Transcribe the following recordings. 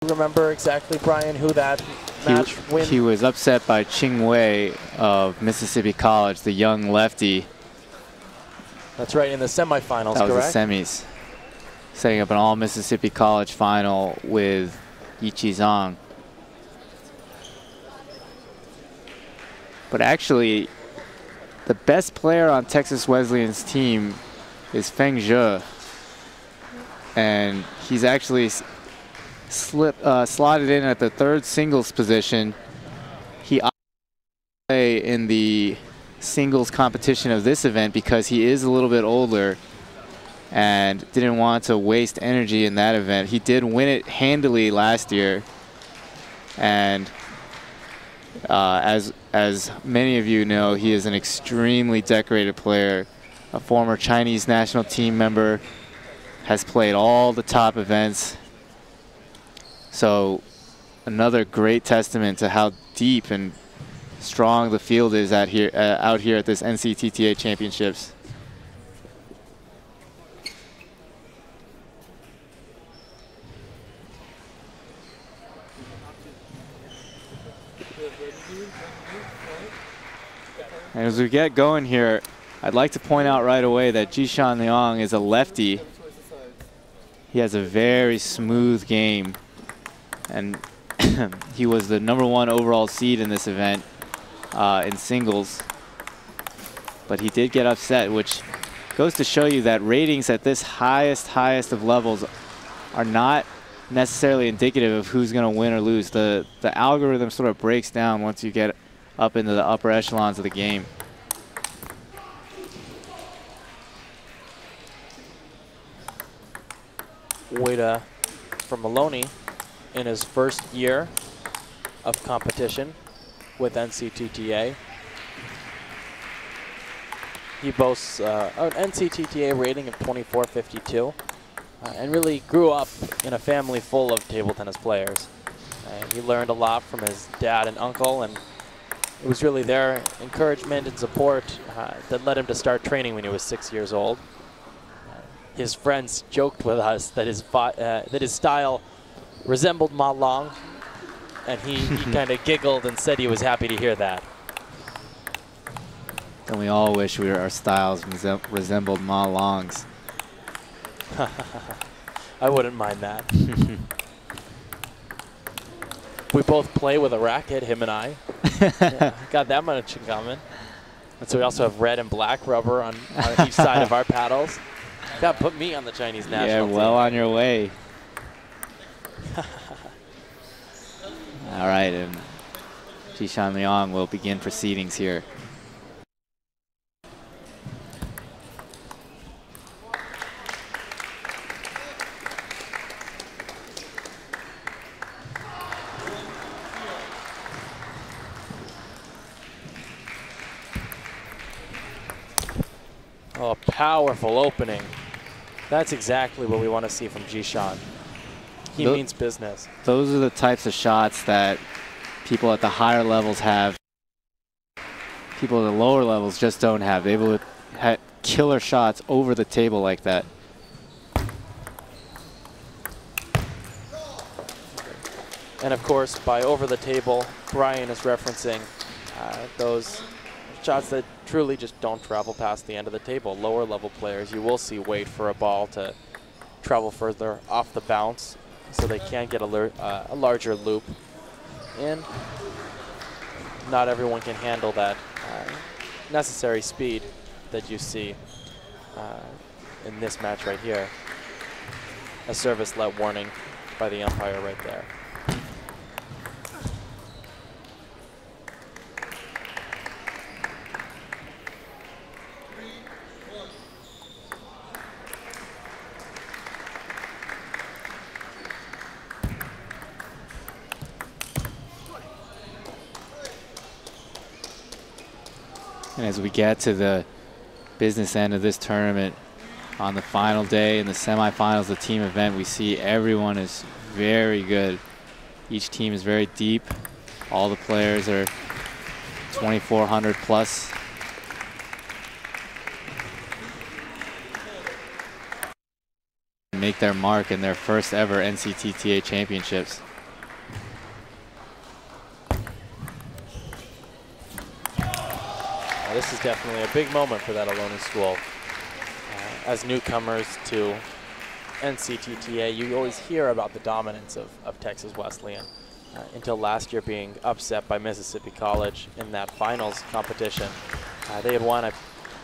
Remember exactly, Brian, who that match win? He was upset by Ching Wei of Mississippi College, the young lefty. That's right, in the semifinals, that correct? That was the semis. Setting up an all-Mississippi College final with Yiqi Zhang. But actually, the best player on Texas Wesleyan's team is Feng Zhe. And he's actually slotted in at the third singles position. He opted in the singles competition of this event because he is a little bit older and didn't want to waste energy in that event. He did win it handily last year. And as many of you know, he is an extremely decorated player, a former Chinese national team member, has played all the top events. So another great testament to how deep and strong the field is out here at this NCTTA Championships. And as we get going here, I'd like to point out right away that Jishan Liang is a lefty. He has a very smooth game, and he was the #1 overall seed in this event in singles. But he did get upset, which goes to show you that ratings at this highest of levels are not necessarily indicative of who's going to win or lose. The algorithm sort of breaks down once you get up into the upper echelons of the game. Weida from Ohlone in his first year of competition with NCTTA. He boasts an NCTTA rating of 2452 and really grew up in a family full of table tennis players. He learned a lot from his dad and uncle, and it was really their encouragement and support that led him to start training when he was 6 years old. His friends joked with us that his style resembled Ma Long, and he kind of giggled and said he was happy to hear that. And we all wish our styles resembled Ma Long's. I wouldn't mind that. We both play with a racket, him and I. Yeah, got that much in common. And so we also have red and black rubber on each side of our paddles. That put me on the Chinese national team. Yeah, well on your way. All right, and Jishan Liang will begin proceedings here. Oh, a powerful opening. That's exactly what we want to see from Jishan. He means business. Those are the types of shots that people at the higher levels have. People at the lower levels just don't have. They're able to have killer shots over the table like that. And of course, by over the table, Brian is referencing those shots that truly just don't travel past the end of the table. Lower level players, you will see wait for a ball to travel further off the bounce so they can get a larger loop. And not everyone can handle that necessary speed that you see in this match right here. A service let warning by the umpire right there. And as we get to the business end of this tournament, on the final day in the semifinals, the team event, we see everyone is very good. Each team is very deep. All the players are 2,400 plus. Make their mark in their first ever NCTTA championships. this is definitely a big moment for that Ohlone school. As newcomers to NCTTA, you always hear about the dominance of Texas Wesleyan until last year being upset by Mississippi College in that finals competition. They had won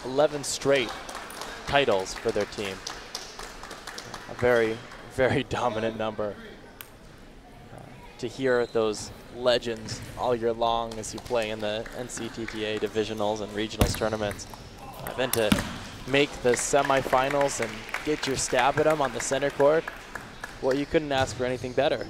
11 straight titles for their team. A very, very dominant number. To hear those legends all year long as you play in the NCTTA divisionals and regionals tournaments, then to make the semifinals and get your stab at them on the center court, well, you couldn't ask for anything better.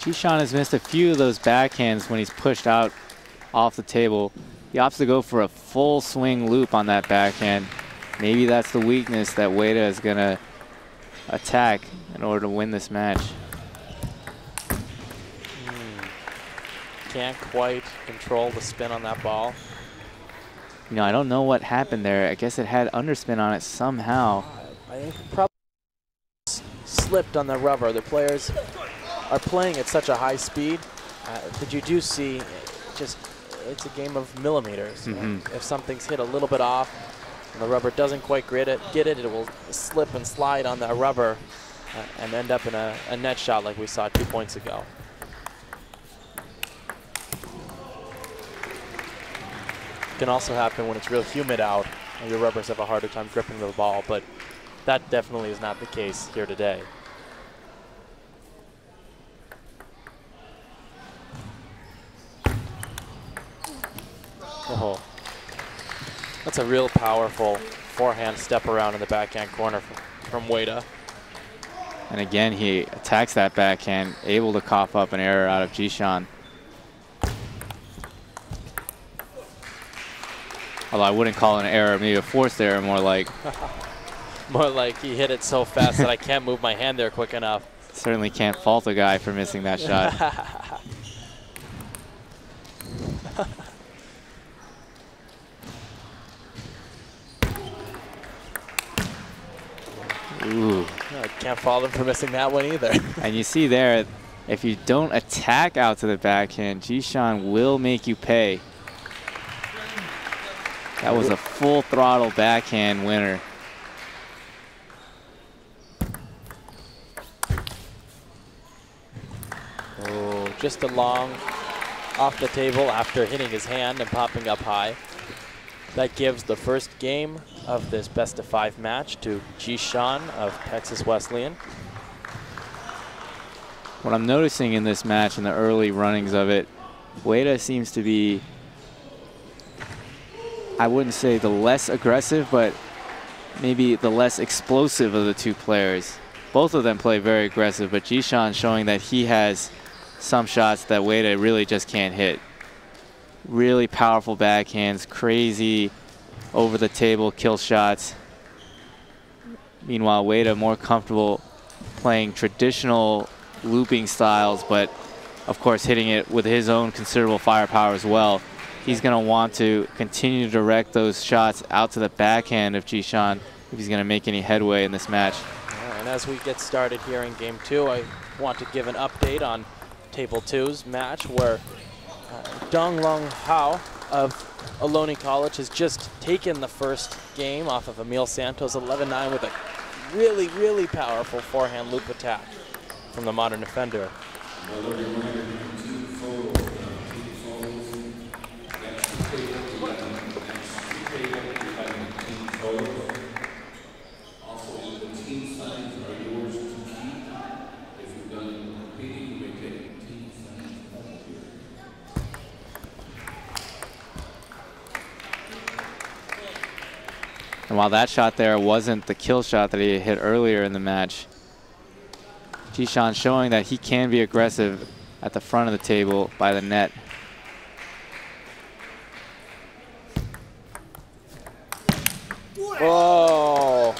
Jishan has missed a few of those backhands when he's pushed out off the table. He opts to go for a full swing loop on that backhand. Maybe that's the weakness that Weida is going to attack in order to win this match. Can't quite control the spin on that ball. You know, I don't know what happened there. I guess it had underspin on it somehow. I think probably slipped on the rubber. The players are playing at such a high speed that you do see just, it's a game of millimeters. If something's hit a little bit off and the rubber doesn't quite get it, it will slip and slide on that rubber and end up in a net shot like we saw 2 points ago. Can also happen when it's real humid out and your rubbers have a harder time gripping the ball, but that definitely is not the case here today. Oh, that's a real powerful forehand step around in the backhand corner from Weida. And again, he attacks that backhand, able to cough up an error out of Jishan. Although I wouldn't call it an error, maybe a forced error, more like. More like he hit it so fast that I can't move my hand there quick enough. Certainly can't fault a guy for missing that shot. Ooh. I can't fault him for missing that one either. And you see there, if you don't attack out to the backhand, Jishan will make you pay. That was a full throttle backhand winner. Oh, just a long off the table after hitting his hand and popping up high. That gives the first game of this best-of-5 match to Jishan of Texas Wesleyan. What I'm noticing in this match, in the early runnings of it, Weida seems to be, I wouldn't say the less aggressive, but maybe the less explosive of the two players. Both of them play very aggressive, but Jishan showing that he has some shots that Weida really just can't hit. Really powerful backhands, crazy over-the-table kill shots. Meanwhile, Weida more comfortable playing traditional looping styles, but of course hitting it with his own considerable firepower as well. He's going to want to continue to direct those shots out to the backhand of Jishan if he's going to make any headway in this match. And as we get started here in game 2, I want to give an update on Table 2's match where Dong Long Hao of Ohlone College has just taken the first game off of Emil Santos 11-9 with a really, really powerful forehand loop attack from the modern defender. And while that shot there wasn't the kill shot that he hit earlier in the match, Jishan showing that he can be aggressive at the front of the table by the net. Oh,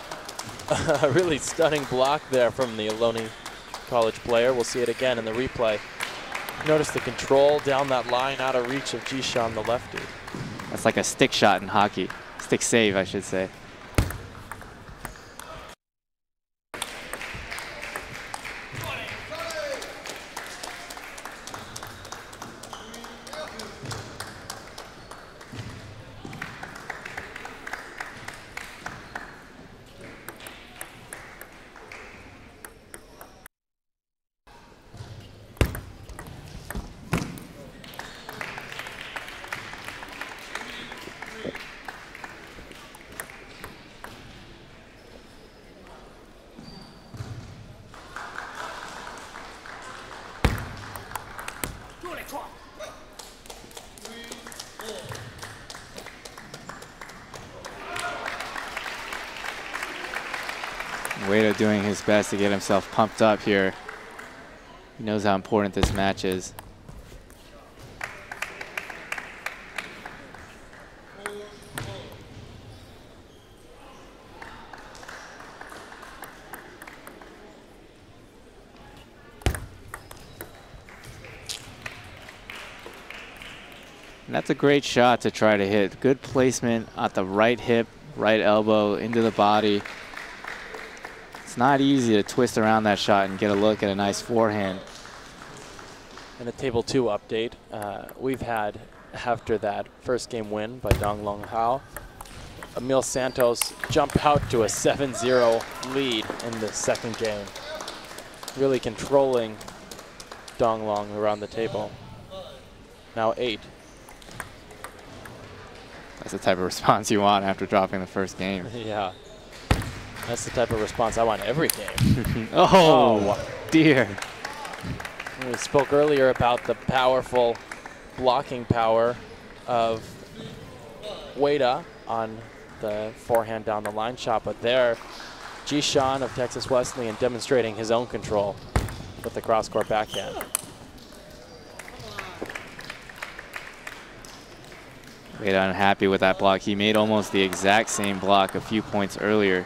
a really stunning block there from the Ohlone college player. We'll see it again in the replay. Notice the control down that line, out of reach of Jishan, the lefty. That's like a stick shot in hockey. Stick save, I should say. Weida doing his best to get himself pumped up here. He knows how important this match is. And that's a great shot to try to hit. Good placement at the right hip, right elbow, into the body. It's not easy to twist around that shot and get a look at a nice forehand. And a Table 2 update. We've had, after that first game win by Dong Long Hao, Emil Santos jump out to a 7-0 lead in the second game. Really controlling Dong Long around the table. Now 8. That's the type of response you want after dropping the first game. Yeah. That's the type of response I want every game. Oh, dear. We spoke earlier about the powerful blocking power of Weida on the forehand down the line shot, but there, Jishan of Texas Wesleyan demonstrating his own control with the cross-court backhand. Weida unhappy with that block. He made almost the exact same block a few points earlier.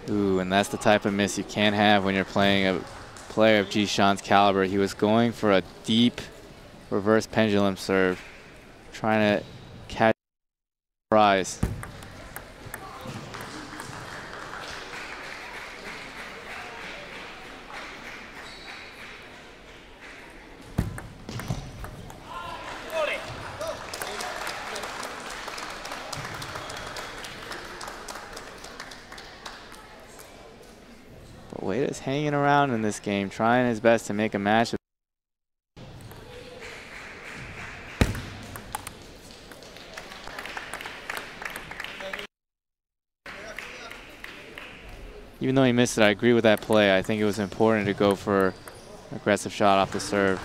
Ooh, and that's the type of miss you can't have when you're playing a player of Jishan's caliber. He was going for a deep reverse pendulum serve, trying to catch the prize. Weida's hanging around in this game, trying his best to make a match. Even though he missed it, I agree with that play. I think it was important to go for an aggressive shot off the serve,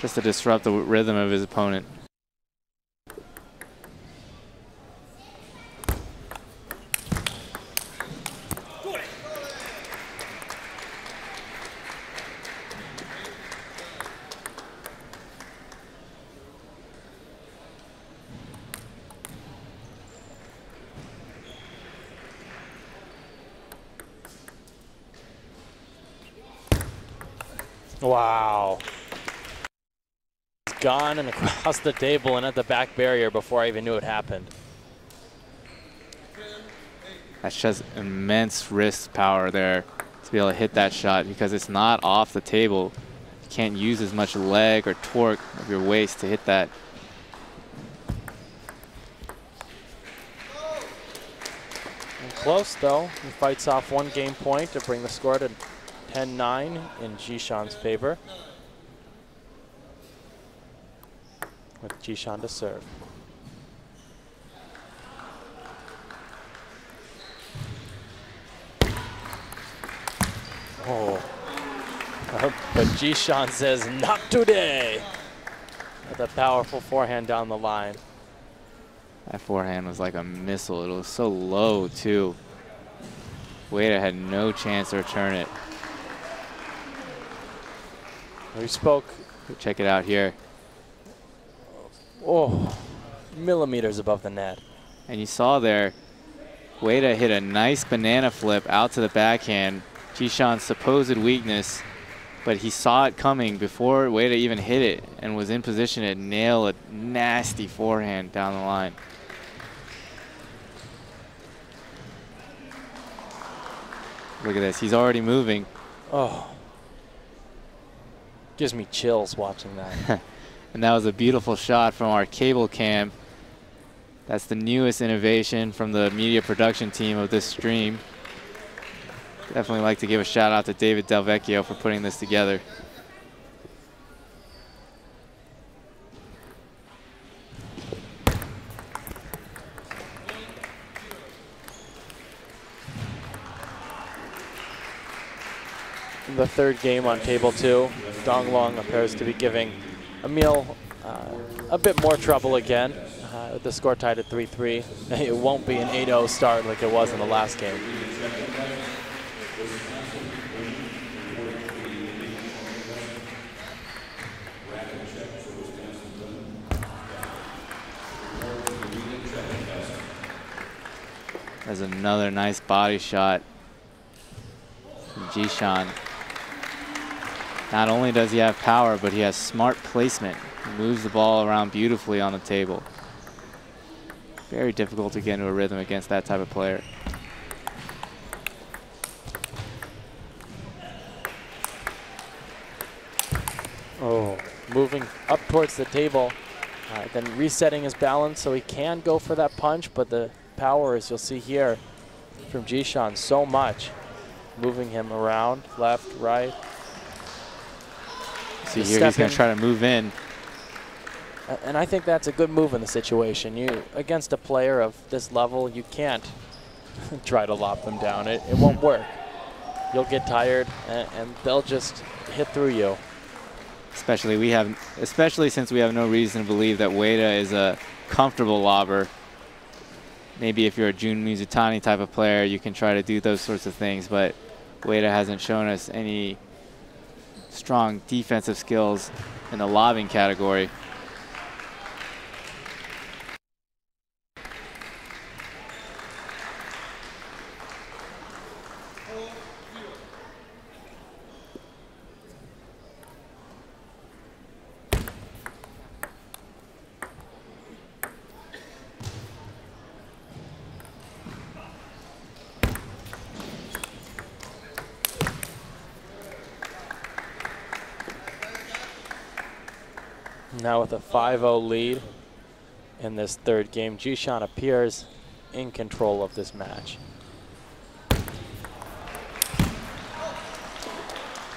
just to disrupt the rhythm of his opponent. Wow. It's gone and across the table and at the back barrier before I even knew it happened. That's just immense wrist power there to be able to hit that shot, because it's not off the table. You can't use as much leg or torque of your waist to hit that. And close though. He fights off one game point to bring the score to 10-9 in Jishan's favor. with Jishan to serve. Oh, but Jishan says, not today. With a powerful forehand down the line. That forehand was like a missile. It was so low, too. Weida had no chance to return it. We spoke. Check it out here. Oh, millimeters above the net. And you saw there, Weida hit a nice banana flip out to the backhand. Jishan's supposed weakness, but he saw it coming before Weida even hit it and was in position to nail a nasty forehand down the line. Look at this, he's already moving. Oh, gives me chills watching that. And that was a beautiful shot from our cable cam. That's the newest innovation from the media production team of this stream. Definitely like to give a shout out to David Del Vecchio for putting this together. The third game on table 2, Dong Long appears to be giving Emil a bit more trouble again. With the score tied at 3-3. It won't be an 8-0 start like it was in the last game. There's another nice body shot from Jishan. Not only does he have power, but he has smart placement. He moves the ball around beautifully on the table. Very difficult to get into a rhythm against that type of player. Oh, moving up towards the table, then resetting his balance so he can go for that punch, but the power, as you'll see here, from Jishan so much. Moving him around, left, right. See here, he's going to try to move in. And I think that's a good move in the situation. You, against a player of this level, you can't try to lob them down. It won't work. You'll get tired, and they'll just hit through you. Especially since we have no reason to believe that Weida is a comfortable lobber. Maybe if you're a Jun Mizutani type of player, you can try to do those sorts of things, but Weida hasn't shown us any strong defensive skills in the lobbing category. Now with a 5-0 lead in this third game, Jishan appears in control of this match.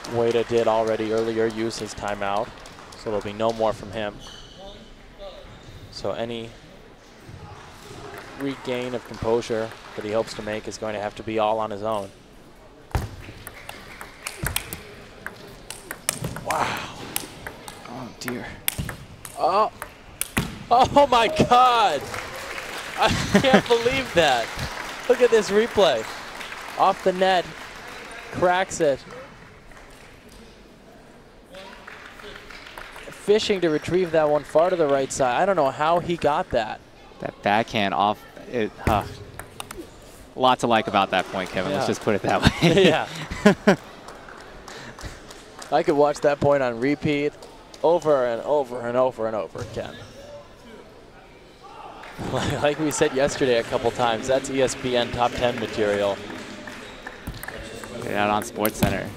Weida did already earlier use his timeout, so there'll be no more from him. So any regain of composure that he hopes to make is going to have to be all on his own. Wow. Oh dear. Oh, oh my God. I can't believe that. Look at this replay. Off the net, cracks it. Fishing to retrieve that one far to the right side. I don't know how he got that. That backhand off, a lot to like about that point, Kevin. Yeah. Let's just put it that way. Yeah. I could watch that point on repeat over and over and over and over again. Like we said yesterday a couple times, that's ESPN top 10 material. Get out on SportsCenter.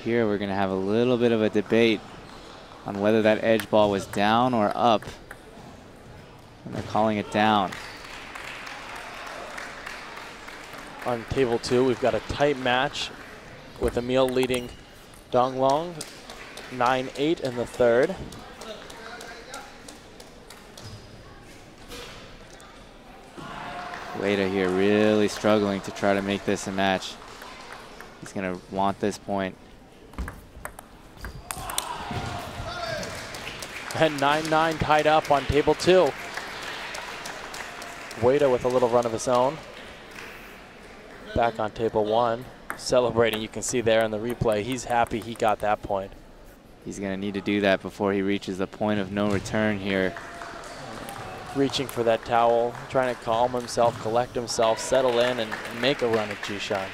here we're going to have a little bit of a debate on whether that edge ball was down or up. And they're calling it down. On table 2, we've got a tight match with Emil leading Dong Long 9-8 in the third. Weida here really struggling to try to make this a match. He's going to want this point. And 9-9 tied up on table 2. Weida with a little run of his own. Back on table 1. Celebrating, you can see there in the replay. He's happy he got that point. He's going to need to do that before he reaches the point of no return here. Reaching for that towel, trying to calm himself, collect himself, settle in, and make a run at Jishan.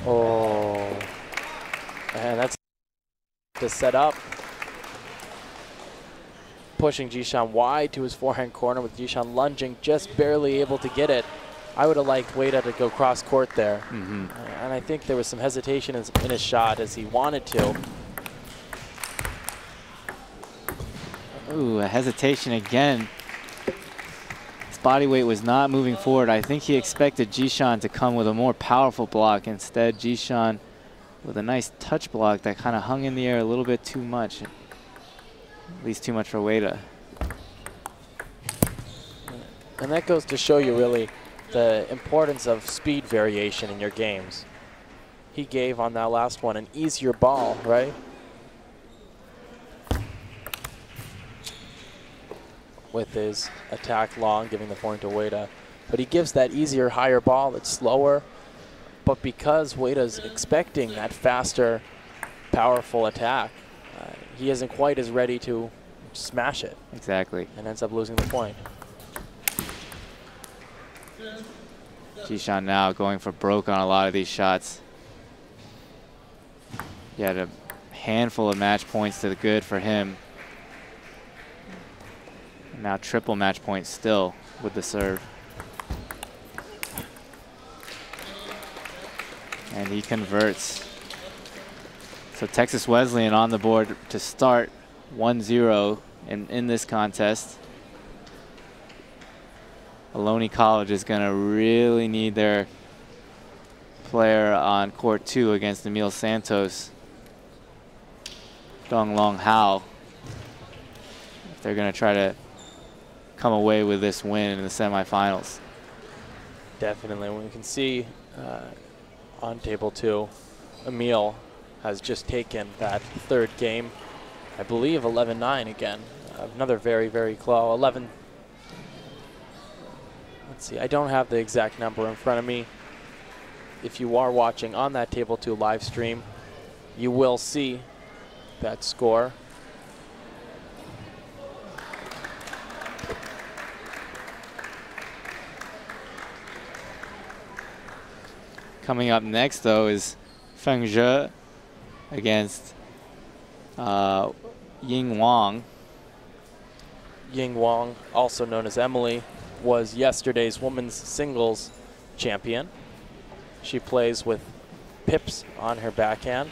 Oh, and that's to set up. Pushing Jishan wide to his forehand corner with Jishan lunging, just barely able to get it. I would have liked Weida to go cross court there. And I think there was some hesitation in his shot as he wanted to. Ooh, a hesitation again. His body weight was not moving forward. I think he expected Jishan to come with a more powerful block. Instead, Jishan with a nice touch block that kind of hung in the air a little bit too much. At least too much for Weida. And that goes to show you really the importance of speed variation in your games. He gave on that last one an easier ball, right? With his attack long, giving the point to Weida. But he gives that easier, higher ball that's slower. But because Weida's expecting that faster, powerful attack, he isn't quite as ready to smash it. Exactly. And ends up losing the point. Jishan now going for broke on a lot of these shots. He had a handful of match points to the good for him. Now triple match points still with the serve. And he converts. So Texas Wesleyan on the board to start 1-0 in this contest. Ohlone College is going to really need their player on court 2 against Emil Santos. Dong Long Hao. If they're going to try to come away with this win in the semifinals. Definitely. We can see on table 2, Emil has just taken that third game. I believe 11-9 again. Another very, very close. 11. Let's see. I don't have the exact number in front of me. If you are watching on that table 2 live stream, you will see that score. Coming up next, though, is Feng Zhe against Ying Wang. Ying Wang, also known as Emily, was yesterday's women's singles champion. She plays with pips on her backhand.